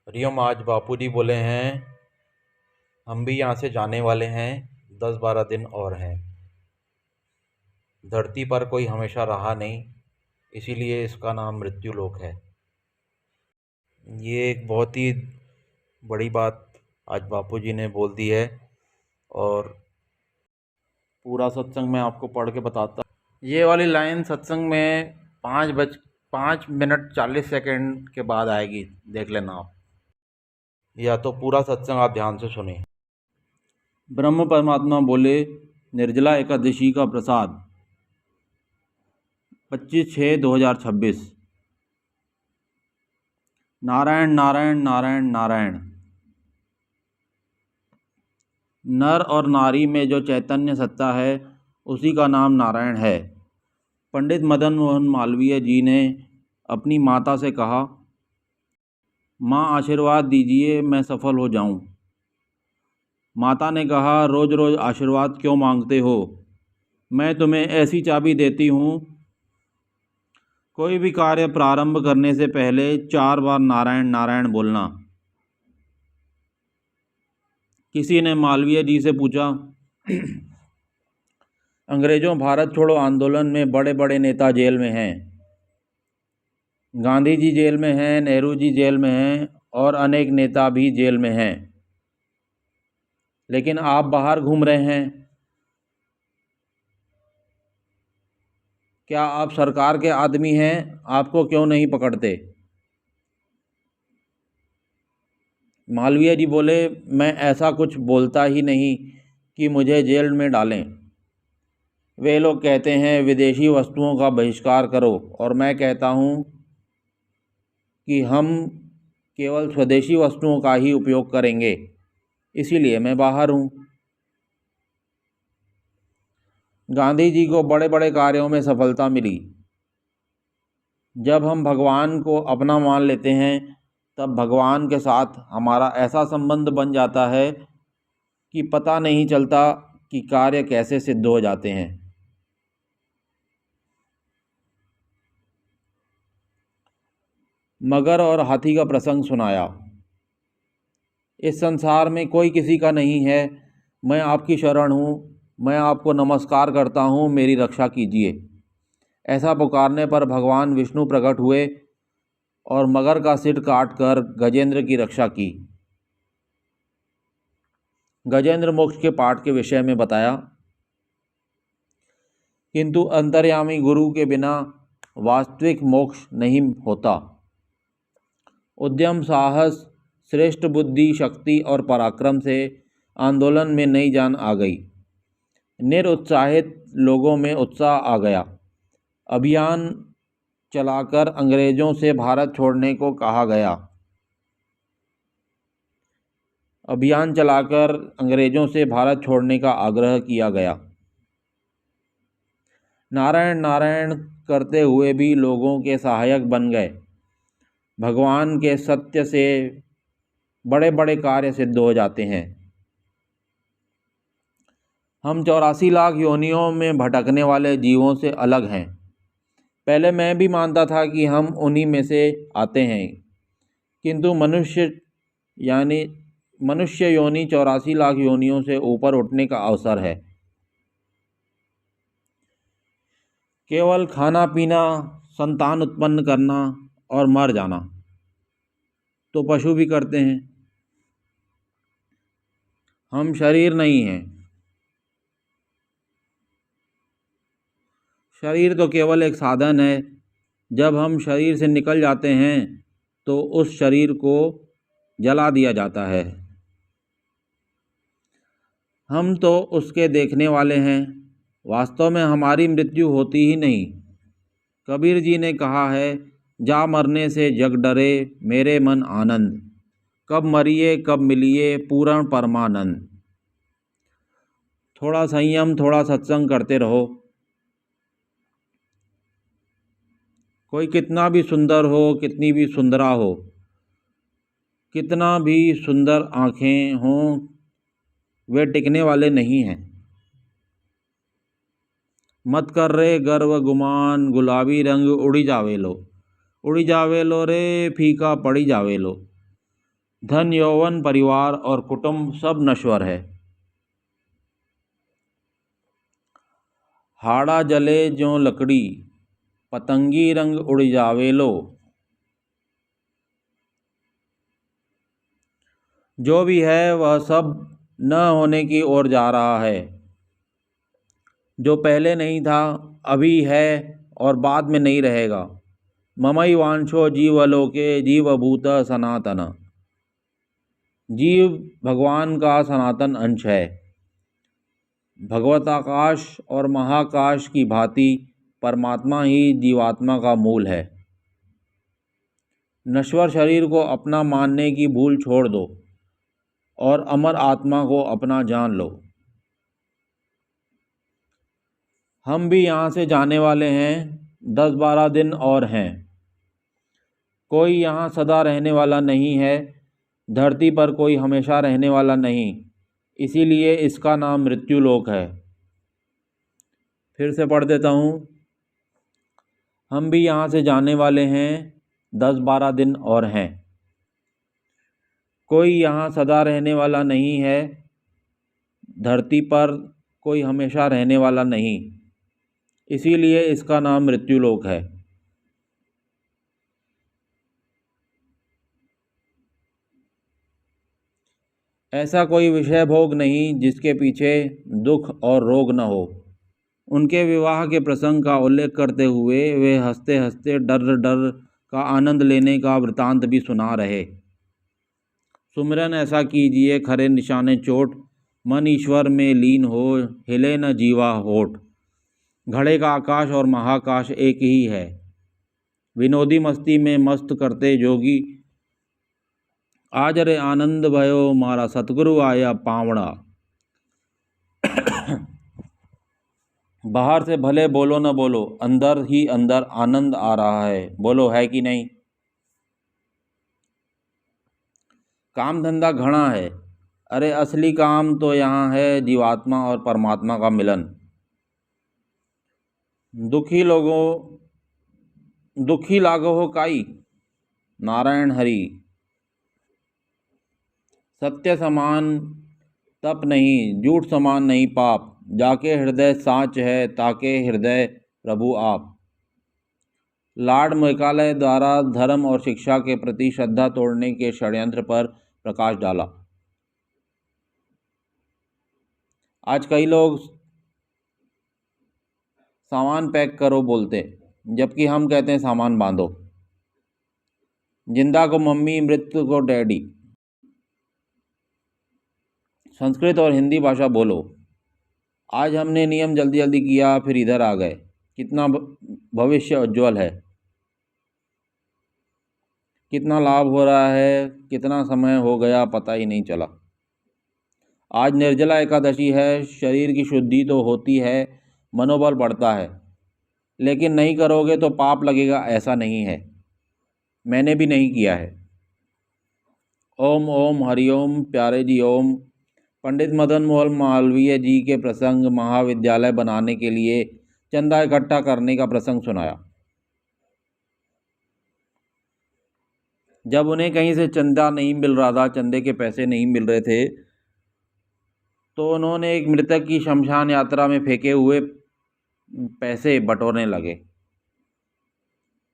हरिओम। आज बापूजी बोले हैं हम भी यहाँ से जाने वाले हैं। 10-12 दिन और हैं। धरती पर कोई हमेशा रहा नहीं, इसीलिए इसका नाम मृत्यु लोक है। ये एक बहुत ही बड़ी बात आज बापूजी ने बोल दी है और पूरा सत्संग मैं आपको पढ़ के बताता। ये वाली लाइन सत्संग में 5 मिनट 40 सेकंड के बाद आएगी, देख लेना आप, या तो पूरा सत्संग आप ध्यान से सुने। ब्रह्म परमात्मा बोले, निर्जला एकादशी का प्रसाद 25/6/2026। नारायण नारायण नारायण नारायण। नर और नारी में जो चैतन्य सत्ता है उसी का नाम नारायण है। पंडित मदन मोहन मालवीय जी ने अपनी माता से कहा, माँ आशीर्वाद दीजिए, मैं सफल हो जाऊं। माता ने कहा, रोज़ रोज़ आशीर्वाद क्यों मांगते हो? मैं तुम्हें ऐसी चाबी देती हूँ, कोई भी कार्य प्रारंभ करने से पहले 4 बार नारायण नारायण बोलना। किसी ने मालवीय जी से पूछा, अंग्रेज़ों भारत छोड़ो आंदोलन में बड़े बड़े नेता जेल में हैं। गांधी जी जेल में हैं, नेहरू जी जेल में हैं और अनेक नेता भी जेल में हैं, लेकिन आप बाहर घूम रहे हैं। क्या आप सरकार के आदमी हैं? आपको क्यों नहीं पकड़ते? मालवीय जी बोले, मैं ऐसा कुछ बोलता ही नहीं कि मुझे जेल में डालें। वे लोग कहते हैं विदेशी वस्तुओं का बहिष्कार करो, और मैं कहता हूँ कि हम केवल स्वदेशी वस्तुओं का ही उपयोग करेंगे, इसीलिए मैं बाहर हूँ। गांधी जी को बड़े बड़े कार्यों में सफलता मिली। जब हम भगवान को अपना मान लेते हैं तब भगवान के साथ हमारा ऐसा संबंध बन जाता है कि पता नहीं चलता कि कार्य कैसे सिद्ध हो जाते हैं। मगर और हाथी का प्रसंग सुनाया। इस संसार में कोई किसी का नहीं है, मैं आपकी शरण हूँ, मैं आपको नमस्कार करता हूँ, मेरी रक्षा कीजिए। ऐसा पुकारने पर भगवान विष्णु प्रकट हुए और मगर का सिर काटकर गजेंद्र की रक्षा की। गजेंद्र मोक्ष के पाठ के विषय में बताया, किंतु अंतर्यामी गुरु के बिना वास्तविक मोक्ष नहीं होता। उद्यम, साहस, श्रेष्ठ बुद्धि, शक्ति और पराक्रम से आंदोलन में नई जान आ गई। निरुत्साहित लोगों में उत्साह आ गया। अभियान चलाकर अंग्रेज़ों से भारत छोड़ने को कहा गया। अभियान चलाकर अंग्रेज़ों से भारत छोड़ने का आग्रह किया गया। नारायण नारायण करते हुए भी लोगों के सहायक बन गए। भगवान के सत्य से बड़े बड़े कार्य सिद्ध हो जाते हैं। हम 84 लाख योनियों में भटकने वाले जीवों से अलग हैं। पहले मैं भी मानता था कि हम उन्हीं में से आते हैं, किंतु मनुष्य योनि 84 लाख योनियों से ऊपर उठने का अवसर है। केवल खाना पीना, संतान उत्पन्न करना और मर जाना तो पशु भी करते हैं। हम शरीर नहीं हैं। शरीर तो केवल एक साधन है। जब हम शरीर से निकल जाते हैं तो उस शरीर को जला दिया जाता है। हम तो उसके देखने वाले हैं। वास्तव में हमारी मृत्यु होती ही नहीं। कबीर जी ने कहा है, जा मरने से जग डरे, मेरे मन आनंद। कब मरिए कब मिलिए, पूर्ण परमानंद। थोड़ा संयम, थोड़ा सत्संग करते रहो। कोई कितना भी सुंदर हो, कितनी भी सुंदरा हो, कितना भी सुंदर आँखें हों, वे टिकने वाले नहीं हैं। मत कर रे गर्व गुमान, गुलाबी रंग उड़ी जावे लो। उड़ी जावे लो रे, फीका पड़ी जावे लो। धन यौवन परिवार और कुटुंब सब नश्वर है। हाड़ा जले ज्यों लकड़ी, पतंगी रंग उड़ जावे लो। जो भी है वह सब न होने की ओर जा रहा है। जो पहले नहीं था अभी है और बाद में नहीं रहेगा। ममई वांछो जीवलोके जीवभूत सनातन। जीव भगवान का सनातन अंश है। भगवताकाश और महाकाश की भांति परमात्मा ही जीवात्मा का मूल है। नश्वर शरीर को अपना मानने की भूल छोड़ दो और अमर आत्मा को अपना जान लो। हम भी यहाँ से जाने वाले हैं, 10-12 दिन और हैं। कोई यहाँ सदा रहने वाला नहीं है, धरती पर कोई हमेशा रहने वाला नहीं, इसीलिए इसका नाम मृत्युलोक है। फिर से पढ़ देता हूँ। हम भी यहाँ से जाने वाले हैं, 10-12 दिन और हैं। कोई यहाँ सदा रहने वाला नहीं है, धरती पर कोई हमेशा रहने वाला नहीं, इसीलिए इसका नाम मृत्युलोक है। ऐसा कोई विषय भोग नहीं जिसके पीछे दुख और रोग न हो। उनके विवाह के प्रसंग का उल्लेख करते हुए वे हंसते हंसते डर डर का आनंद लेने का वृतांत भी सुना रहे। सुमिरन ऐसा कीजिए खरे निशाने चोट, मन ईश्वर में लीन हो, हिले न जीवा होठ। घड़े का आकाश और महाकाश एक ही है। विनोदी मस्ती में मस्त करते जोगी, आज रे आनंद भयो मारा सतगुरु आया पावड़ा। बाहर से भले बोलो न बोलो, अंदर ही अंदर आनंद आ रहा है। बोलो है कि नहीं? काम धंधा घना है, अरे असली काम तो यहाँ है जीवात्मा और परमात्मा का मिलन। दुखी लागो हो काई, नारायण हरि। सत्य समान तप नहीं, झूठ समान नहीं पाप। जाके हृदय साँच है, ताके हृदय प्रभु आप। लॉर्ड मैकाले द्वारा धर्म और शिक्षा के प्रति श्रद्धा तोड़ने के षड्यंत्र पर प्रकाश डाला। आज कई लोग सामान पैक करो बोलते, जबकि हम कहते हैं सामान बांधो। जिंदा को मम्मी, मृत्यु को डैडी। संस्कृत और हिंदी भाषा बोलो। आज हमने नियम जल्दी जल्दी किया, फिर इधर आ गए। कितना भविष्य उज्ज्वल है, कितना लाभ हो रहा है, कितना समय हो गया पता ही नहीं चला। आज निर्जला एकादशी है। शरीर की शुद्धि तो होती है, मनोबल बढ़ता है, लेकिन नहीं करोगे तो पाप लगेगा ऐसा नहीं है। मैंने भी नहीं किया है। ओम ओम हरिओम। प्यारे जी ओम। पंडित मदन मोहन मालवीय जी के प्रसंग महाविद्यालय बनाने के लिए चंदा इकट्ठा करने का प्रसंग सुनाया। जब उन्हें कहीं से चंदा नहीं मिल रहा था, चंदे के पैसे नहीं मिल रहे थे, तो उन्होंने एक मृतक की शमशान यात्रा में फेंके हुए पैसे बटोरने लगे।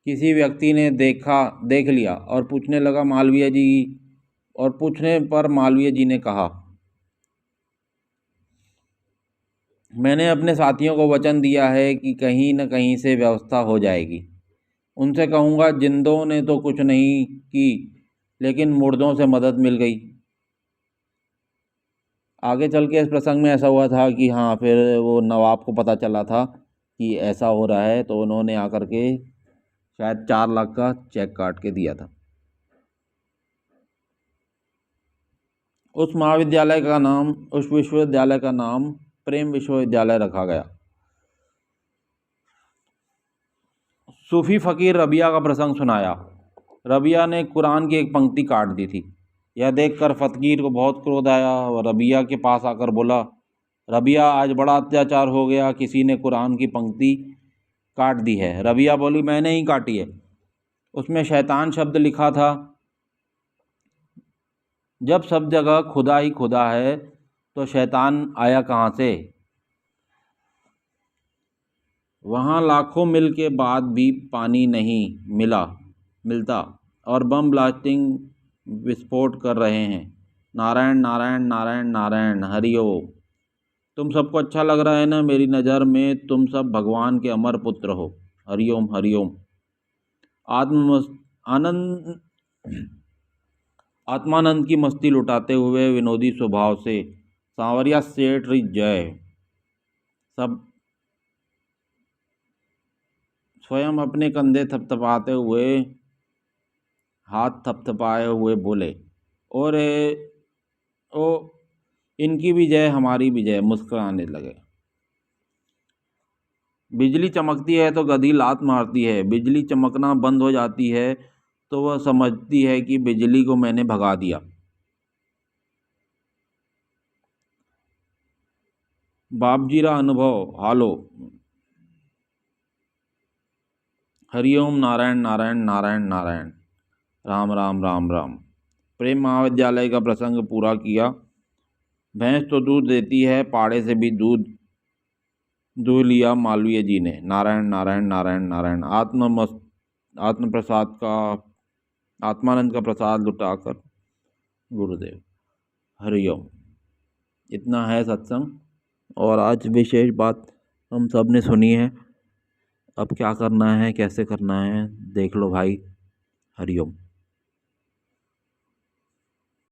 किसी व्यक्ति ने देख लिया और पूछने लगा मालवीय जी, और पूछने पर मालवीय जी ने कहा, मैंने अपने साथियों को वचन दिया है कि कहीं न कहीं से व्यवस्था हो जाएगी। उनसे कहूँगा जिंदों ने तो कुछ नहीं की, लेकिन मुर्दों से मदद मिल गई। आगे चल के इस प्रसंग में ऐसा हुआ था कि हाँ, फिर वो नवाब को पता चला था कि ऐसा हो रहा है, तो उन्होंने आकर के शायद 4 लाख का चेक काट के दिया था। उस विश्वविद्यालय का नाम प्रेम विश्वविद्यालय रखा गया। सूफी फ़कीर रबिया का प्रसंग सुनाया। रबिया ने कुरान की एक पंक्ति काट दी थी। यह देखकर फ़कीर को बहुत क्रोध आया और रबिया के पास आकर बोला, रबिया आज बड़ा अत्याचार हो गया, किसी ने कुरान की पंक्ति काट दी है। रबिया बोली, मैंने ही काटी है, उसमें शैतान शब्द लिखा था। जब सब जगह खुदा ही खुदा है तो शैतान आया कहाँ से। वहाँ लाखों मील के बाद भी पानी नहीं मिलता और बम ब्लास्टिंग विस्फोट कर रहे हैं। नारायण नारायण नारायण नारायण, हरि ओम। तुम सबको अच्छा लग रहा है ना। मेरी नज़र में तुम सब भगवान के अमर पुत्र हो। हरि ओम हरि ओम। आनंद आत्मानंद की मस्ती लुटाते हुए विनोदी स्वभाव से सांवरिया सेठ री जय। सब स्वयं अपने कंधे थपथपाते हुए हाथ थपथपाए हुए बोले, और ओ इनकी भी जय हमारी भी जय। मुस्कुराने लगे। बिजली चमकती है तो गधी लात मारती है। बिजली चमकना बंद हो जाती है तो वह समझती है कि बिजली को मैंने भगा दिया। बापजीरा अनुभव हालो। हरिओम नारायण नारायण नारायण नारायण, राम राम राम राम। प्रेम महाविद्यालय का प्रसंग पूरा किया। भैंस तो दूध देती है, पाड़े से भी दूध दूह लिया मालवीय जी ने। नारायण नारायण नारायण नारायण। आत्म प्रसाद का आत्मानंद का प्रसाद लुटाकर गुरुदेव। हरिओम। इतना है सत्संग। और आज विशेष बात हम सब ने सुनी है। अब क्या करना है, कैसे करना है, देख लो भाई। हरिओम।